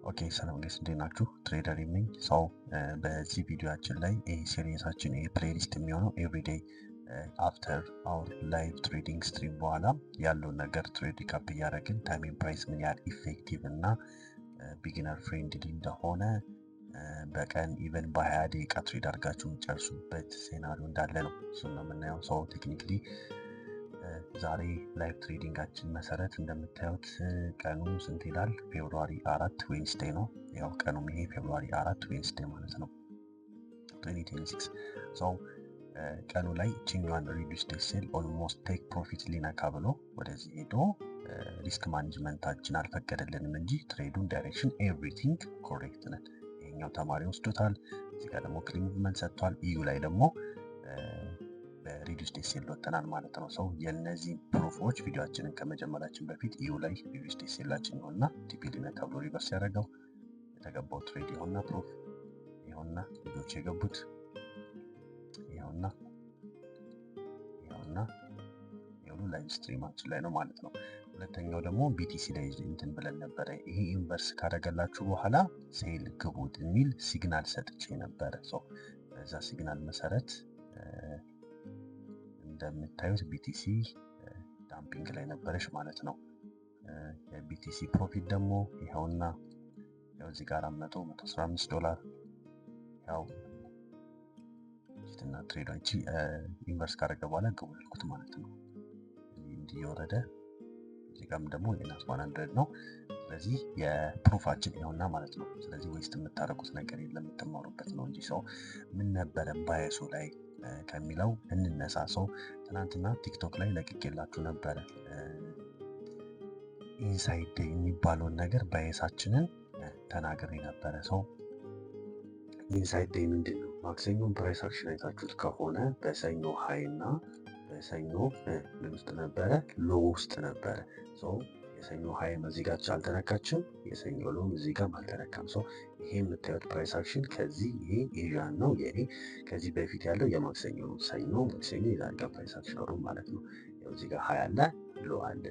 ኦኬ ሰላም ጋይስ እንዴት ናችሁ? ትሬደር ነኝ። ሰው በዚህ ቪዲዮአችን ላይ ሲሪየሳችን ፕሌሊስት የሚሆነው ኤቭሪዴይ አፍተር አወር ላይቭ ትሬዲንግ ስትሪም በኋላ ያለውን ነገር ትሬድ ካፕ እያደረግን ታይሚንግ ፕራይስ ምን ያህል ኢፌክቲቭ እና ቢጊነር ፍሬንድሊ እንደሆነ በቀን ኢቨን በ20 ደቂቃ ትሬድ አድርጋችሁ የሚጨርሱበት ሴናሪዮ እንዳለ ነው። እሱን ነው የምናየው። ሰው ቴክኒክሊ ዛሬ ላይቭ ትሬዲንጋችን መሰረት እንደምታዩት ቀኑ ስንት ይላል? ፌብሩዋሪ 4 ዌንስዴይ ነው። ያው ቀኑም ይሄ ፌብሩዋሪ 4 ዌንስዴይ ማለት ነው 2026። ሰው ቀኑ ላይ ቺኛዋን ሪዱስድ ሴል ኦልሞስት ቴክ ፕሮፊት ሊነካ ብሎ ወደዚህ ሄዶ ሪስክ ማኔጅመንታችን አልፈቀደልንም እንጂ ትሬዱን ዳይሬክሽን ኤቭሪቲንግ ኮሬክት ነን። ይሄኛው ተማሪ ወስዶታል። እዚህ ጋር ደግሞ ክሊን ሙቭመንት ሰጥቷል። ኢዩ ላይ ደግሞ ሪዱስድ ሴል ወጥተናል ማለት ነው። ሰው የነዚህ ፕሩፎች ቪዲዮአችንን ከመጀመራችን በፊት ኢዩ ላይ ሪዱስድ ሴላችን ይሆንና ቲፒ ሊሚት ተብሎ ሪቨርስ ያደረገው የተገባው ትሬድ ይሆንና ፕሩፍ ይሆንና ልጆች የገቡት ይሆንና የሁሉ ላይቭ ስትሪማችን ላይ ነው ማለት ነው። ሁለተኛው ደግሞ ቢቲሲ ላይ እንትን ብለን ነበረ። ይሄ ኢንቨርስ ካደረገላችሁ በኋላ ሴል ግቡት የሚል ሲግናል ሰጥቼ ነበረ። ሰው በዛ ሲግናል መሰረት እንደምታዩት ቢቲሲ ዳምፒንግ ላይ ነበረች ማለት ነው። የቢቲሲ ፕሮፊት ደግሞ ይኸውና ያው እዚህ ጋር 115 ዶላር ያው እና ትሬዶች ኢንቨርስ ካደረገ በኋላ ግቡ ያልኩት ማለት ነው። እንዲህ የወረደ እዚህ ጋርም ደግሞ የናስ 100 ነው። ስለዚህ የፕሩፋችን ይኸውና ማለት ነው። ስለዚህ ዌስት የምታደርጉት ነገር የለም የምትማሩበት ነው እንጂ ሰው ምን ነበረ ባየሱ ላይ ከሚለው እንነሳ። ሰው ትናንትና ቲክቶክ ላይ ለቅቄላችሁ ነበረ። ኢንሳይድ ዴይ የሚባለውን ነገር ባየሳችንን ተናግሬ ነበረ። ሰው ኢንሳይድ ዴይ ምንድን ነው? ማክሰኞን ፕራይስ አክሽን አይታችሁት ከሆነ በሰኞ ሃይ እና በሰኞ ምን ውስጥ ነበረ? ሎ ውስጥ ነበረ። ሰው የሰኞ ሃይ እዚህ ጋር አልተነካችም፣ የሰኞ ሎ እዚህ ጋር አልተነካም። ሰው ይሄ የምታዩት ፕራይስ አክሽን ከዚህ ይሄ ኤዥያን ነው የኔ ከዚህ በፊት ያለው የማክሰኞ ነው። ሰኞ ማክሰኞ የዛሬ ጋር ፕራይስ አክሽን ነው ማለት ነው። ያው እዚህ ጋር ሃይ አለ፣ ሎ አለ።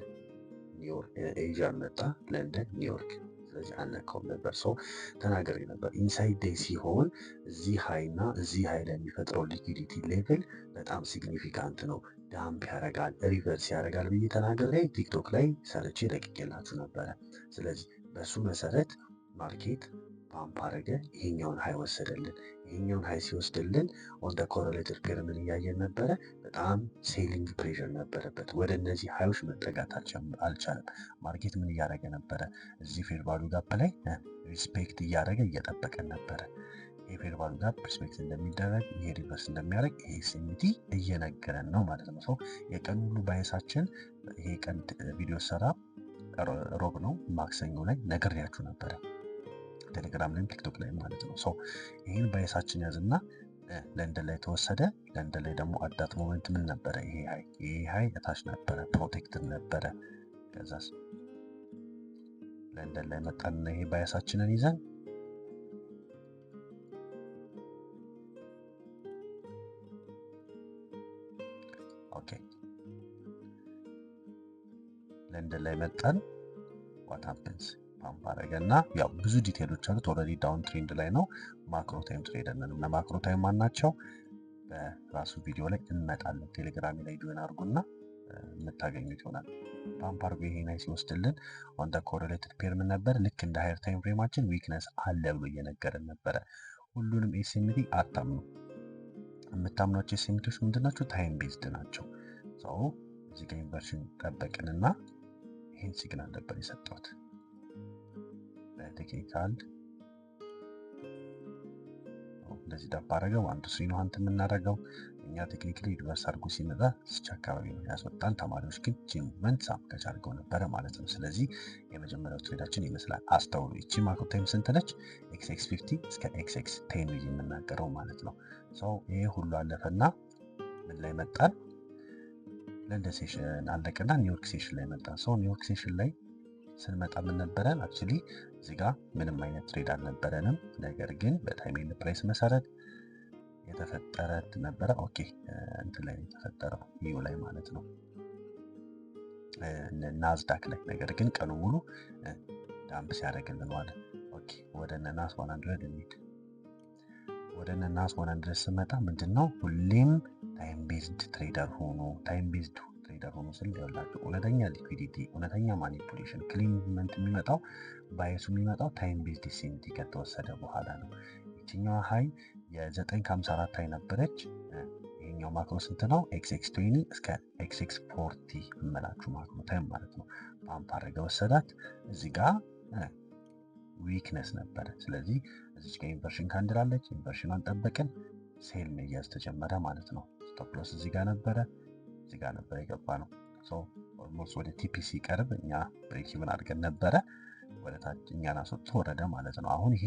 ኒውዮርክ ኤዥያን መጣ፣ ለንደን ኒውዮርክ። ስለዚህ አልነካውም ነበር። ሰው ተናገሬ ነበር። ኢንሳይድ ዴይ ሲሆን እዚህ ሃይ እና እዚህ ሃይ ላይ የሚፈጥረው ሊኩዊዲቲ ሌቭል በጣም ሲግኒፊካንት ነው። ዳምፕ ያደርጋል፣ ሪቨርስ ያደርጋል ብዬ ተናገሬ ቲክቶክ ላይ ሰርቼ ለቅቄላችሁ ነበረ። ስለዚህ በሱ መሰረት ማርኬት ፓምፕ አደረገ፣ ይሄኛውን ሃይ ወሰደልን። ይሄኛውን ሃይ ሲወስድልን ኦን ደ ኮረሌትድ ፔር ምን እያየን ነበረ? በጣም ሴሊንግ ፕሬሸር ነበረበት። ወደ እነዚህ ሃዮች መጠጋት አልቻለም። ማርኬት ምን እያደረገ ነበረ? እዚህ ፌር ቫሉ ጋፕ ላይ ሪስፔክት እያደረገ እየጠበቀን ነበረ። ይሄ ፌር ቫሉ ጋፕ ሪስፔክት እንደሚደረግ ይሄ ሪቨርስ እንደሚያደርግ ይሄ ሲሚቲ እየነገረን ነው ማለት ነው። ሰው የቀን ሁሉ ባየሳችን ይሄ ቀን ቪዲዮ ሰራ ሮብ ነው ማክሰኞ ላይ ነግሬያችሁ ነበረ። ቴሌግራም ላይም ቲክቶክ ላይ ማለት ነው። ሰው ይህን ባየሳችን ያዝና ለንደን ላይ ተወሰደ። ለንደን ላይ ደግሞ አዳት ሞመንት ምን ነበረ? ይሄ ሃይ እታች ነበረ፣ ፕሮቴክትድ ነበረ። ከዛስ ለንደን ላይ መጣንና ይሄ ባየሳችንን ይዘን ኦኬ ለንደን ላይ መጣን። ዋት ሃፕንስ ፓምፕ አደረገና ያው ብዙ ዲቴሎች አሉት። ኦልሬዲ ዳውን ትሬንድ ላይ ነው። ማክሮ ታይም ትሬደር ነን እና ማክሮ ታይም ማናቸው በራሱ ቪዲዮ ላይ እንመጣለን። ቴሌግራም ላይ ጆይን አድርጉና የምታገኙት ይሆናል። ፓምፕ አድርጎ ይሄ ናይ ሲወስድልን ኦን ደ ኮሬሌትድ ፔር ምን ነበር? ልክ እንደ ሃየር ታይም ፍሬማችን ዊክነስ አለ ብሎ እየነገረን ነበረ። ሁሉንም ኤስኤምቲ አታምኑ። የምታምኗቸው ኤስኤምቲዎች ምንድናቸው? ታይም ቤዝድ ናቸው። ሰው እዚህ ጋር ኢንቨርሽን ጠበቅንና ይህን ሲግናል ነበር የሰጠሁት ቴክኒካል እንደዚህ ዳባ አደረገው። አንዱ ስሪኖ ሀንት የምናደርገው እኛ ቴክኒካሊ ሪቨርስ አድርጎ ሲመጣ ስቻ አካባቢ ነው ያስወጣን። ተማሪዎች ግን ቺሙቭመንት ሳምከች አድርገው ነበረ ማለት ነው። ስለዚህ የመጀመሪያው ትሬዳችን ይመስላል። አስተውሉ። ይቺ ማክሮ ታይም ስንት ነች? ኤክስኤክስ 50 እስከ ኤክስኤክስ 10 ብዬ የምናገረው ማለት ነው። ሰው ይሄ ሁሉ አለፈና ምን ላይ መጣን? ለንደን ሴሽን አለቀና ኒውዮርክ ሴሽን ላይ መጣን። ሰው ኒውዮርክ ሴሽን ላይ ስንመጣ ምን ነበረን? አክቹሊ እዚህ ጋር ምንም አይነት ትሬድ አልነበረንም። ነገር ግን በታይም ኤንድ ፕራይስ መሰረት የተፈጠረ ነበረ። ኦኬ እንትን ላይ የተፈጠረው ኢዩ ላይ ማለት ነው ናዝዳክ ላይ። ነገር ግን ቀኑ ሙሉ ዳምፕ ሲያደርግልን ዋለ። ኦኬ ኦኬ ወደ ናስ 100 እንሂድ። ወደ ናስ 100 ስመጣ ምንድነው ሁሌም ታይም ቤዝድ ትሬደር ሆኖ ስል ይኸውላችሁ እውነተኛ ሊኩዊዲቲ እውነተኛ ማኒፑሌሽን ክሊንመንት የሚመጣው ባየሱ የሚመጣው ታይም ቤዝድ ዲሴንት ከተወሰደ በኋላ ነው። ይችኛዋ ሀይ የ954 ሀይ ነበረች። ይሄኛው ማክሮ ስንት ነው? XX20 እስከ XX40 እመላችሁ ማክሮ ታይም ማለት ነው። ፓምፕ አድርገ ወሰዳት። እዚህ ጋር ዊክነስ ነበረ። ስለዚህ እዚህ ጋር ኢንቨርሽን ካንድል አለች። ኢንቨርሽኗን ጠበቅን፣ ሴል መያዝ ተጀመረ ማለት ነው። ስቶፕ ሎስ እዚህ ጋር ነበረ የገባ ነው። ኦልሞስት ወደ ቲፒሲ ቀርብ እኛ ብሬክ ኢቭን አድርገን ነበረ። ወደ ታች እኛን አስወጥቶ ወረደ ማለት ነው። አሁን ይሄ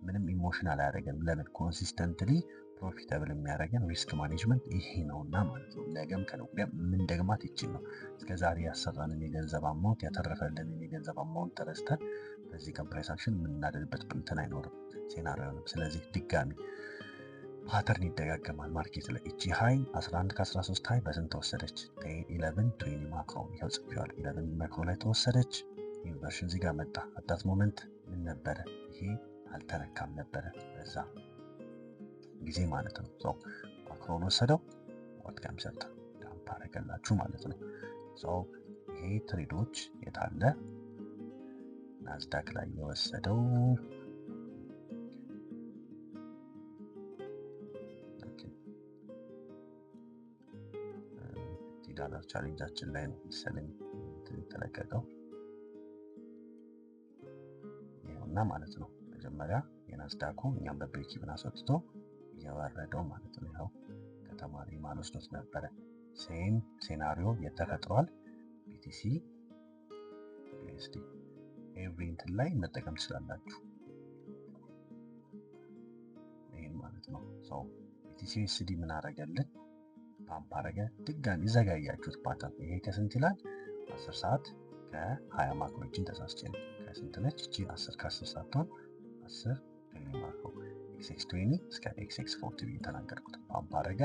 ምንም ኢሞሽናል አያደርገንም። ለምን? ኮንሲስተንትሊ ፕሮፊታብል የሚያደርገን ሪስክ ማኔጅመንት ይሄ ነውና ማለት ነው። ነገም ከነገ ምን ደግማት ይችል ነው። እስከዛሬ ያሰራንን የገንዘብ አማውንት ያተረፈልንን የገንዘብ አማውንት ተረስተን በዚህ ቀን ፕራይስ አክሽን የምናደርግበት እንትን አይኖርም፣ ሴናሪዮ ነው። ስለዚህ ድጋሚ ፓተርን ይደጋገማል ማርኬት ላይ። እቺ ሃይ 11 ከ13 ሃይ በስንት ተወሰደች? 11 20 ማክሮ ይኸው ጽፌዋለሁ። 11 ማክሮ ላይ ተወሰደች። ኢንቨርሽን እዚህ ጋር መጣ። አዳት ሞመንት ምን ነበረ? ይሄ አልተነካም ነበረ በዛ ጊዜ ማለት ነው። ማክሮን ወሰደው፣ ዋትካም ሰጠ፣ ዳምፕ አደረገላችሁ ማለት ነው። ይሄ ትሬዶች የታለ? ናዝዳክ ላይ የወሰደው ዳላር ቻሌንጃችን ላይ ነው መሰለኝ የተለቀቀው ይኸውና ማለት ነው። መጀመሪያ የናዝዳኩ እኛም በብሬክ ኢቭን አስወጥቶ እየወረደው ማለት ነው። ይኸው ከተማሪ ማልወስዶት ነበረ። ሴም ሴናሪዮ የተፈጥሯል። BTC USD ኤቭሪ እንትን ላይ መጠቀም ትችላላችሁ ይህን ማለት ነው። BTC USD ምን አረገልን? ፓምፕ አረገ። ድጋሚ ዘጋያችሁት ፓተርን። ይሄ ከስንት ይላል? 10 ሰዓት ከ20 ማክሮችን ተሳስቼ ነው። ከስንት ነች እቺ? 10 ከ10 ሳትሆን 10 ማክሮ XX20 እስከ XX40 ብዬ ተናገርኩት። ፓምፕ አረገ።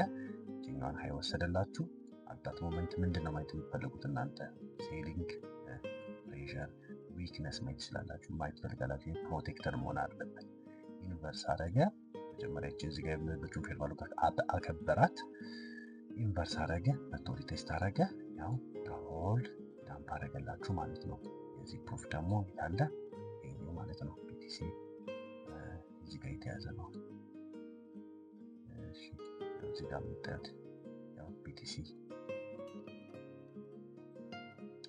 እኛዋን ሃይ ወሰደላችሁ። አዳት ሞመንት ምንድነው ማየት የሚፈልጉት እናንተ? ሴሊንግ ፕሬሸር ዊክነስ ማየት ትችላላችሁ። ማየት ፈልጋላችሁ። ፕሮቴክተር መሆን አለበት። ኢንቨርስ አረገ። መጀመሪያ እቺ እዚህ ጋር የምንበጁን ፌር ቫልዩ አከበራት። ኢንቨርስ አረገ። መቶ ሪቴስት አረገ። ያው ሆልድ ዳምፕ አረገላችሁ ማለት ነው። የዚህ ፕሩፍ ደግሞ ያለ ይሄው ማለት ነው። BTC እዚህ ጋር የተያዘ ነው። እሺ እዚህ ጋር የምታዩት ያው BTC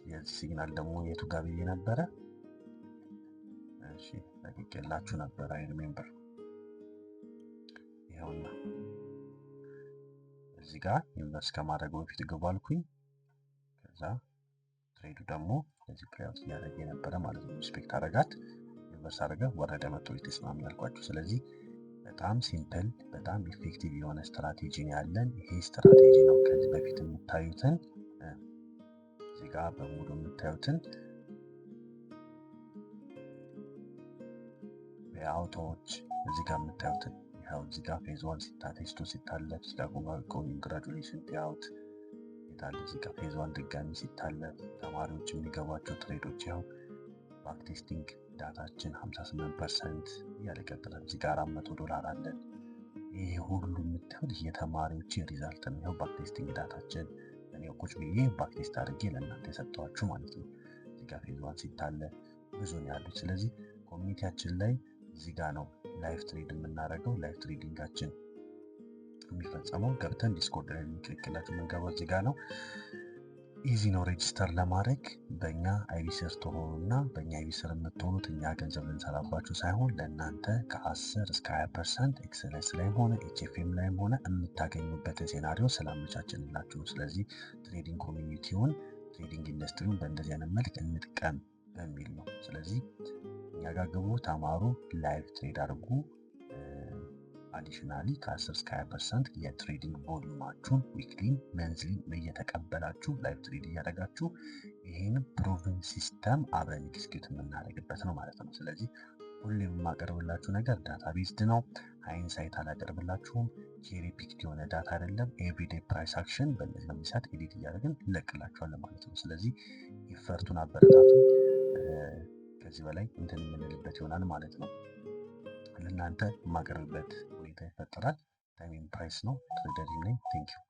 የዚህ ሲግናል ደግሞ የቱ ጋር ብዬ ነበረ? እሺ ለቅቄላችሁ ነበር። አይ ሪሜምበር ይኸውና እዚህ ጋር ኢንቨስት ከማድረግ በፊት ግቡ አልኩኝ። ከዛ ትሬዱ ደግሞ እዚህ ፕሌይአውት እያደረገ የነበረ ማለት ነው። ሪስፔክት አረጋት፣ ኢንቨስት አረገ፣ ወረደ፣ መቶ ሊተስማሚ ያልኳችሁ። ስለዚህ በጣም ሲምፕል በጣም ኢፌክቲቭ የሆነ ስትራቴጂ ነው ያለን። ይሄ ስትራቴጂ ነው ከዚህ በፊት የምታዩትን እዚህ ጋር በሙሉ የምታዩትን የአውቶዎች እዚህ ጋር የምታዩትን ይኸው እዚህ ጋር ፌዝ 1 ቴስቱ ሲታለፍ እዚህ ጋር ኮንግራጁሌሽን ፔይአውት የታለ እዚህ ጋር ፌዝ 1 ድጋሚ ሲታለፍ ተማሪዎች የሚገቧቸው ትሬዶች ይኸው ባክ ቴስቲንግ ዳታችን 58% እያለ ይቀጥላል። እዚህ ጋር $400 አለን። ይሄ ሁሉ የምታዩት የተማሪዎች ሪዛልት ነው። ይኸው ባክ ቴስቲንግ ዳታችን እኔ ቁጭ ብዬ ባክ ቴስት አድርጌ ለእናንተ የሰጠኋችሁ ማለት ነው። እዚህ ጋር ፌዝ 1 ሲታለፍ ብዙ ነው ያሉት። ስለዚህ ኮሚኒቲያችን ላይ እዚህ ጋር ነው ላይቭ ትሬድ የምናደርገው። ላይቭ ትሬዲንጋችን የሚፈጸመው ገብተን ዲስኮርድ ላይ የሚክልክላችሁ የምንገባው እዚህ ጋር ነው። ኢዚ ነው ሬጅስተር ለማድረግ። በእኛ አይቢ ስር ትሆኑና በእኛ አይቢ ስር የምትሆኑት እኛ ገንዘብ ልንሰራባችሁ ሳይሆን ለእናንተ ከ10 እስከ 20% ኤክስኤልኤስ ላይም ሆነ HFM ላይም ሆነ የምታገኙበትን ሴናሪዮ ስላመቻችንላችሁ ነው። ስለዚህ ትሬዲንግ ኮሚኒቲውን ትሬዲንግ ኢንዱስትሪውን በእንደዚህ አይነት መልክ እንጥቀም በሚል ነው። ስለዚህ እኛ ጋር ግቡ፣ ተማሩ፣ ላይቭ ትሬድ አድርጉ። አዲሽናሊ ከ10 እስከ 20% የትሬዲንግ ቮሊዩማችሁን ዊክሊን መንዝሊን እየተቀበላችሁ ላይቭ ትሬድ እያደረጋችሁ ይህን ፕሩቭን ሲስተም አብረን ኤክስኪዩት የምናደርግበት ነው ማለት ነው። ስለዚህ ሁሌም የማቀርብላችሁ ነገር ዳታ ቤዝድ ነው። ሃይንሳይት አላቀርብላችሁም። ቼሪ ፒክድ የሆነ ዳታ አይደለም። ኤቭሪዴይ ፕራይስ አክሽን በእነዚህ ለሚሳት ኤዲት እያደረግን እንለቅላችኋለን ማለት ነው። ስለዚህ ይፈርቱን፣ አበረታቱ። ከዚህ በላይ እንትን የምንልበት ይሆናል ማለት ነው። ለእናንተ የማቀርብበት ሁኔታ ይፈጠራል። ታይም ፕራይስ ነው። ትሬደር ነኝ። ቴንኪው